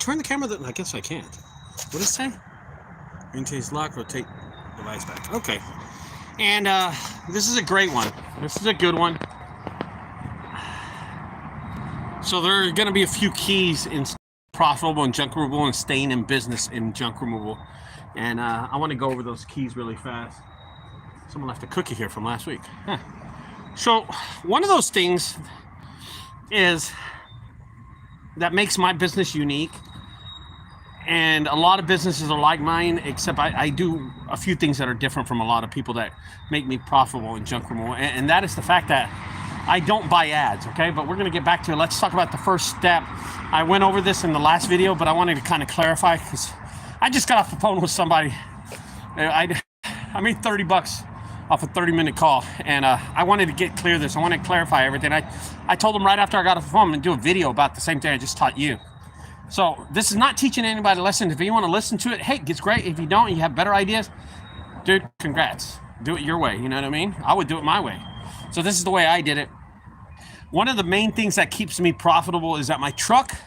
turn the camera? I guess I can't. What does it say? Maintain lock, rotate device back. Okay. And this is a great one. This is a good one. So there are going to be a few keys in profitable and junk removal and staying in business in junk removal. And I want to go over those keys really fast. Someone left a cookie here from last week. Huh. So one of those things is that makes my business unique. And a lot of businesses are like mine, except I do a few things that are different from a lot of people that make me profitable in junk removal. And that is the fact that I don't buy ads, okay? But we're going to get back to it. Let's talk about the first step. I went over this in the last video, but I wanted to kind of clarify because I just got off the phone with somebody. I made $30 off a 30-minute call, and I wanted to get clear this. I wanted to clarify everything. I told them right after I got off the phone, I'm going to do a video about the same thing I just taught you. So this is not teaching anybody lessons. If you want to listen to it, hey, it's great. If you don't, you have better ideas, dude, congrats. Do it your way, you know what I mean? I would do it my way. So this is the way I did it. One of the main things that keeps me profitable is that my truck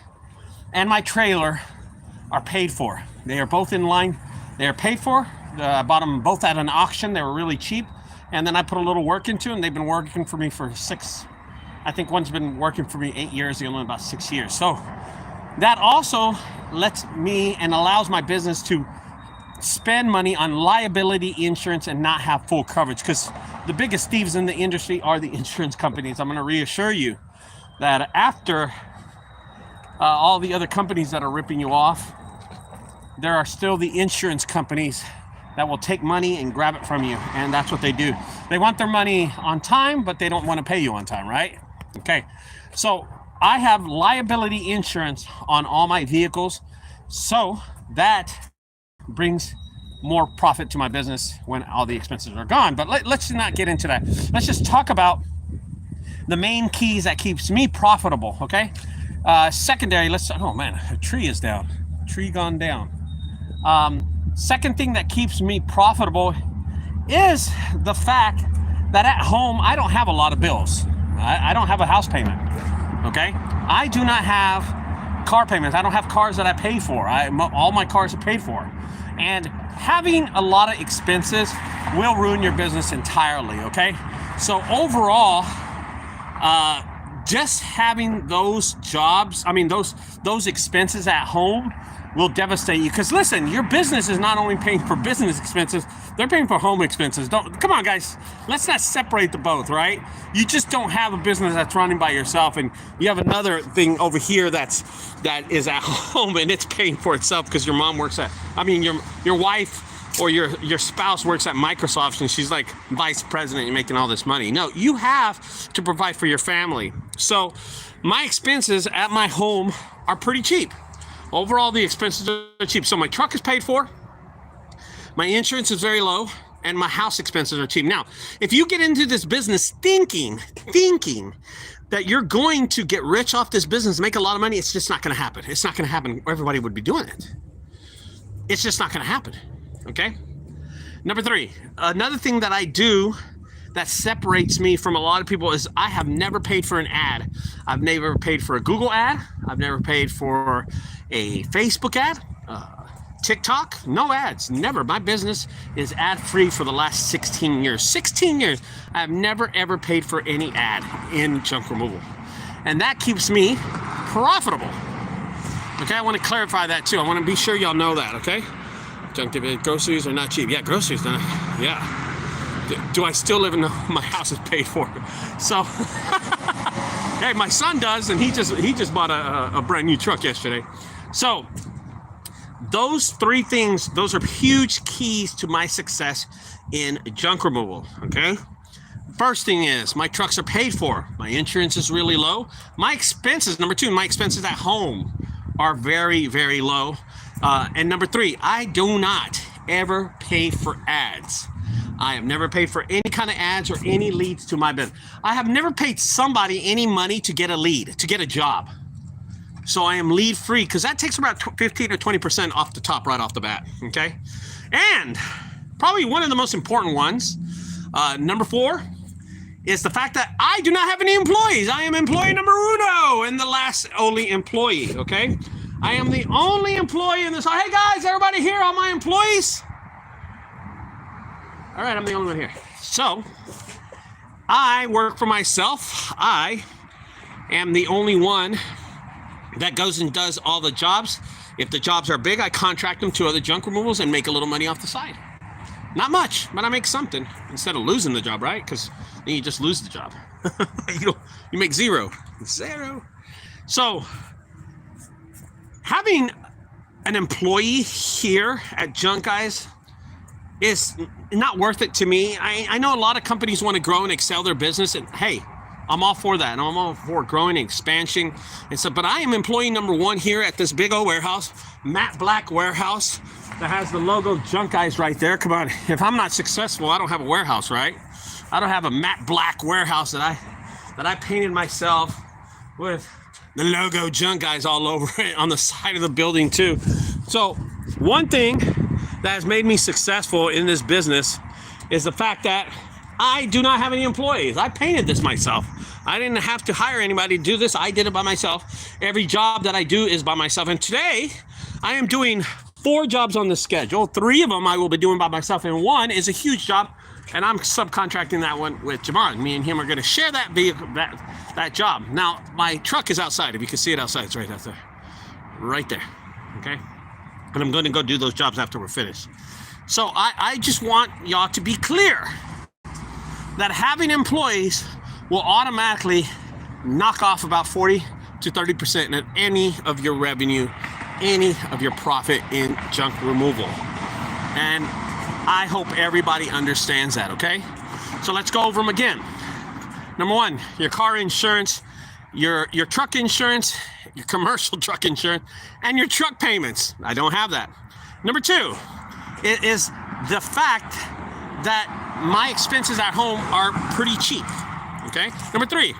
and my trailer are paid for. They are both in line. They are paid for. I bought them both at an auction. They were really cheap. And then I put a little work into them. They've been working for me for I think one's been working for me 8 years, the other one about 6 years. So that also lets me and allows my business to spend money on liability insurance and not have full coverage, because the biggest thieves in the industry are the insurance companies. I'm going to reassure you that after all the other companies that are ripping you off, there are still the insurance companies that will take money and grab it from you, and that's what they do. They want their money on time, but they don't want to pay you on time, right? Okay, so I have liability insurance on all my vehicles, so that brings more profit to my business when all the expenses are gone. But let's not get into that. Let's just talk about the main keys that keeps me profitable, okay? Secondary, oh man, a tree is down. Tree gone down. Second thing that keeps me profitable is the fact that at home, I don't have a lot of bills. I don't have a house payment, okay? I do not have car payments. I don't have cars that I pay for. All my cars are paid for. And having a lot of expenses will ruin your business entirely, okay? So overall, just having those jobs, those expenses at home will devastate you. Because listen, your business is not only paying for business expenses, they're paying for home expenses. Come on, guys, let's not separate the both, right? You just don't have a business that's running by yourself, and you have another thing over here that is at home and it's paying for itself because your mom works your wife or your spouse works at Microsoft and she's like vice president and making all this money. No, you have to provide for your family. So my expenses at my home are pretty cheap. Overall, the expenses are cheap. So my truck is paid for, my insurance is very low, and my house expenses are cheap. Now, if you get into this business thinking that you're going to get rich off this business, make a lot of money, it's just not going to happen. It's not going to happen. Everybody would be doing it. It's just not going to happen, okay? Number 3, another thing that I do that separates me from a lot of people is I have never paid for an ad. I've never paid for a Google ad. I've never paid for a Facebook ad, TikTok, no ads, never. My business is ad-free for the last 16 years. 16 years, I have never, ever paid for any ad in junk removal. And that keeps me profitable. Okay, I want to clarify that too. I want to be sure y'all know that, okay? Groceries are not cheap. Yeah, groceries, yeah. Do I still live in my house is paid for? So, hey, my son does, and he just bought a brand new truck yesterday. So, those 3 things, those are huge keys to my success in junk removal, okay? First thing is, my trucks are paid for. My insurance is really low. My expenses, number 2, my expenses at home are very, very low. And number 3, I do not ever pay for ads. I have never paid for any kind of ads or any leads to my business. I have never paid somebody any money to get a lead, to get a job. So I am lead free, because that takes about 15 or 20% off the top, right off the bat, okay? And probably one of the most important ones, number 4, is the fact that I do not have any employees. I am employee number uno and the last only employee, okay? I am the only employee in this. Hey guys, everybody here, all my employees? All right, I'm the only one here. So, I work for myself. I am the only one that goes and does all the jobs. If the jobs are big, I contract them to other junk removals and make a little money off the side. Not much, but I make something instead of losing the job, right? Because then you just lose the job. you make zero. So, having an employee here at Junk Guys is not worth it to me. I know a lot of companies want to grow and excel their business, and hey, I'm all for that, and I'm all for growing and expansion and stuff. But I am employee number one here at this big old warehouse, matte black warehouse that has the logo Junk Guys right there. Come on, if I'm not successful, I don't have a warehouse, right? I don't have a matte black warehouse that I painted myself with the logo Junk Guys all over it on the side of the building too. So one thing that has made me successful in this business is the fact that I do not have any employees. I painted this myself. I didn't have to hire anybody to do this. I did it by myself. Every job that I do is by myself. And today I am doing 4 jobs on the schedule. 3 of them I will be doing by myself, and 1 is a huge job, and I'm subcontracting that one with Jamar. Me and him are going to share that vehicle, that job. Now, my truck is outside. If you can see it outside, it's right out there. Right there. Okay? And I'm going to go do those jobs after we're finished. So I just want y'all to be clear that having employees will automatically knock off about 40 to 30% of any of your revenue, any of your profit in junk removal. And I hope everybody understands that, okay? So let's go over them again. Number 1, your car insurance, your truck insurance, your commercial truck insurance, and your truck payments. I don't have that. Number 2, it is the fact that my expenses at home are pretty cheap, okay? Number 3,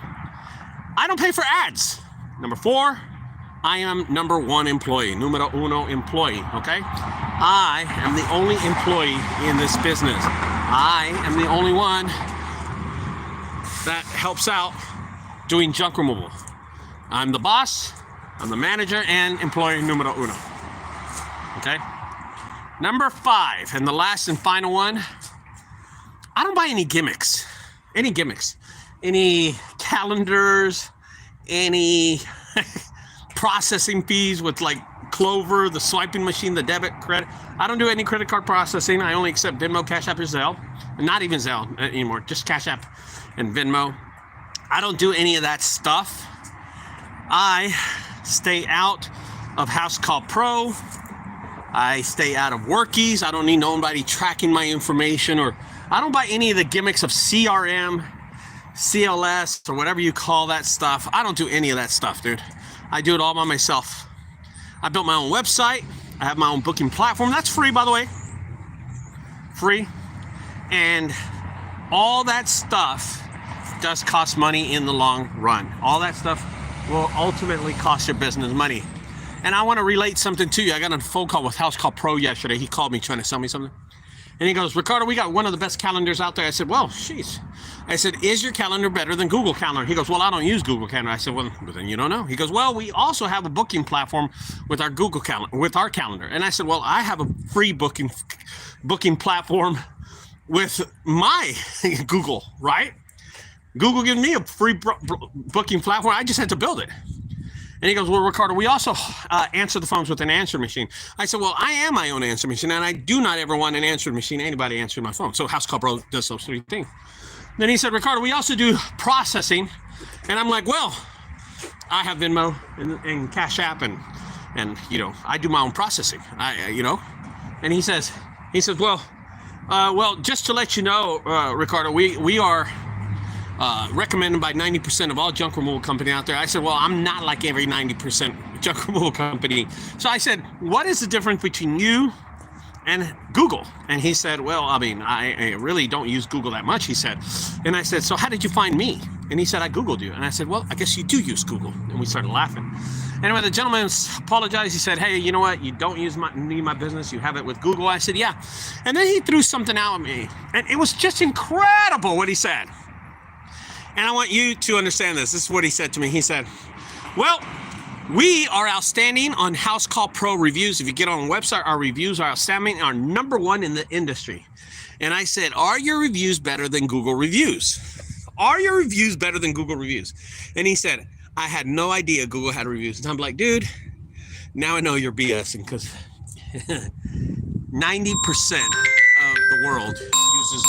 I don't pay for ads. Number 4, I am number 1 employee, numero uno employee, okay? I am the only employee in this business. I am the only one that helps out doing junk removal. I'm the boss, I'm the manager, and employee numero uno, okay? Number 5, and the last and final one, I don't buy any gimmicks, any calendars, any processing fees with like Clover, the swiping machine, the debit, credit. I don't do any credit card processing. I only accept Venmo, Cash App, or Zelle. Not even Zelle anymore, just Cash App and Venmo. I don't do any of that stuff. I stay out of House Call Pro. I stay out of Workies. I don't need nobody tracking my information, or I don't buy any of the gimmicks of CRM, CLS, or whatever you call that stuff. I don't do any of that stuff, dude. I do it all by myself. I built my own website. I have my own booking platform. That's free, by the way. Free. And all that stuff does cost money in the long run. All that stuff will ultimately cost your business money. And I want to relate something to you. I got a phone call with House Call Pro yesterday. He called me trying to sell me something. And he goes, Ricardo, we got one of the best calendars out there. I said, well, jeez. I said, is your calendar better than Google Calendar? He goes, well, I don't use Google Calendar. I said, well, then you don't know. He goes, well, we also have a booking platform with our Google Calendar, with our calendar. And I said, well, I have a free booking platform with my Google, right? Google gives me a free booking platform. I just had to build it. And he goes, well, Ricardo, we also answer the phones with an answering machine. I said, well, I am my own answering machine, and I do not ever want an answering machine, anybody answering my phone. So House Call Pro does those 3 things. Then he said, Ricardo, we also do processing. And I'm like, well, I have Venmo and Cash App, and you know, I do my own processing. And he says, well, just to let you know, Ricardo, we are recommended by 90% of all junk removal company out there. I said, well, I'm not like every 90% junk removal company. So I said, what is the difference between you and Google? And he said, well, I mean, I really don't use Google that much, he said. And I said, so how did you find me? And he said, I Googled you. And I said, well, I guess you do use Google. And we started laughing. And when the gentleman apologized, he said, hey, you know what? You don't need my business. You have it with Google. I said, yeah. And then he threw something out at me. And it was just incredible what he said. And I want you to understand this. This is what he said to me. He said, well, We are outstanding on House Call Pro reviews. If you get on the website, our reviews are outstanding, are #1 in the industry. And I said, are your reviews better than Google reviews? Are your reviews better than Google reviews? And he said, I had no idea Google had reviews. And I'm like, dude, now I know you're BSing, because 90% of the world uses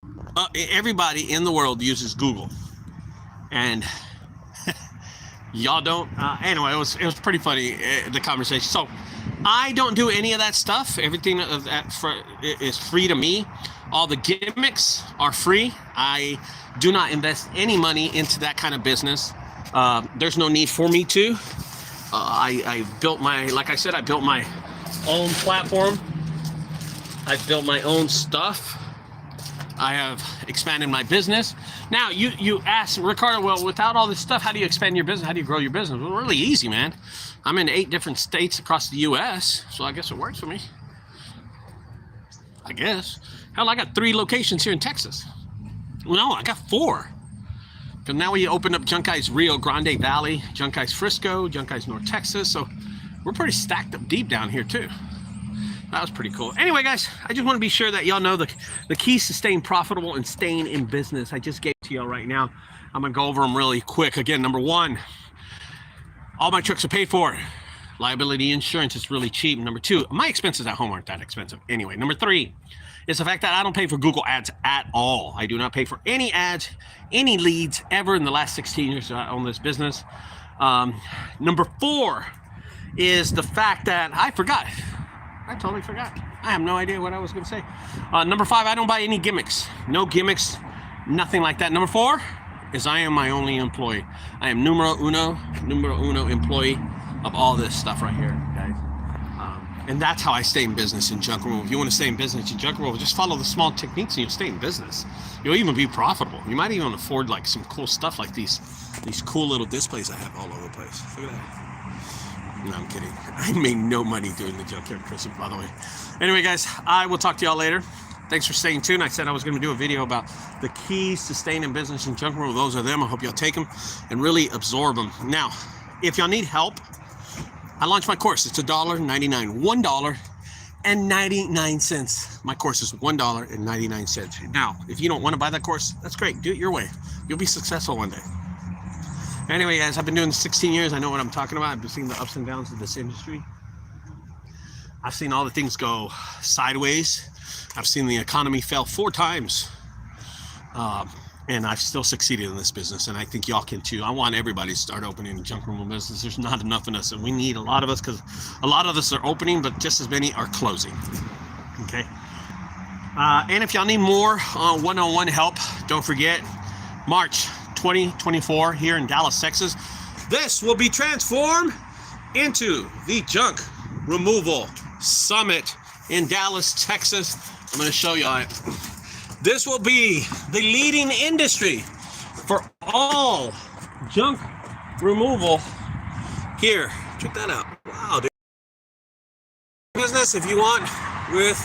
Google. Everybody in the world uses Google. And y'all don't. Anyway, it was pretty funny, the conversation. So I don't do any of that stuff. Everything of that is free to me. All the gimmicks are free. I do not invest any money into that kind of business. There's no need for me to. I built my, like I said, I built my own platform. I built my own stuff. I have expanded my business. Now, you ask, Ricardo, well, without all this stuff, how do you expand your business? How do you grow your business? Well, really easy, man. I'm in 8 different states across the U.S., so I guess it works for me. I guess. Hell, I got 3 locations here in Texas. No, I got 4. Because now we opened up Junk Guys Rio Grande Valley, Junk Guys Frisco, Junk Guys North Texas, so we're pretty stacked up deep down here, too. That was pretty cool. Anyway, guys, I just want to be sure that y'all know the keys to staying profitable and staying in business. I just gave to y'all right now. I'm going to go over them really quick. Again, #1, all my trucks are paid for. Liability insurance is really cheap. #2, my expenses at home aren't that expensive. Anyway, #3 is the fact that I don't pay for Google ads at all. I do not pay for any ads, any leads ever in the last 16 years I own this business. #4 is the fact that I forgot. I totally forgot. I have no idea what I was going to say. #5, I don't buy any gimmicks. No gimmicks, nothing like that. #4 is I am my only employee. I am numero uno employee of all this stuff right here, guys. And that's how I stay in business in junk removal. If you want to stay in business in junk removal, just follow the small techniques and you'll stay in business. You'll even be profitable. You might even afford like some cool stuff like these cool little displays I have all over the place. Look at that. No, I'm kidding. I made no money doing the junkyard Christmas, by the way. Anyway, guys, I will talk to y'all later. Thanks for staying tuned. I said I was going to do a video about the keys to staying in business in junk removal. Those are them. I hope y'all take them and really absorb them. Now, if y'all need help, I launched my course. It's $1.99. $1.99. My course is $1.99. Now, if you don't want to buy that course, that's great. Do it your way. You'll be successful one day. Anyway, guys, I've been doing this 16 years. I know what I'm talking about. I've been seeing the ups and downs of this industry. I've seen all the things go sideways. I've seen the economy fail 4 times. And I've still succeeded in this business, and I think y'all can too. I want everybody to start opening a junk removal business. There's not enough in us, and we need a lot of us, because a lot of us are opening, but just as many are closing. Okay. And if y'all need more one-on-one help, don't forget, March 2024 here in Dallas, Texas. This will be transformed into the Junk Removal Summit in Dallas, Texas. I'm going to show y'all it. This will be the leading industry for all junk removal here. Check that out. Wow, dude. Business, if you want, with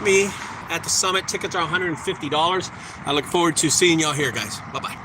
me at the summit. Tickets are $150. I look forward to seeing y'all here, guys. Bye-bye.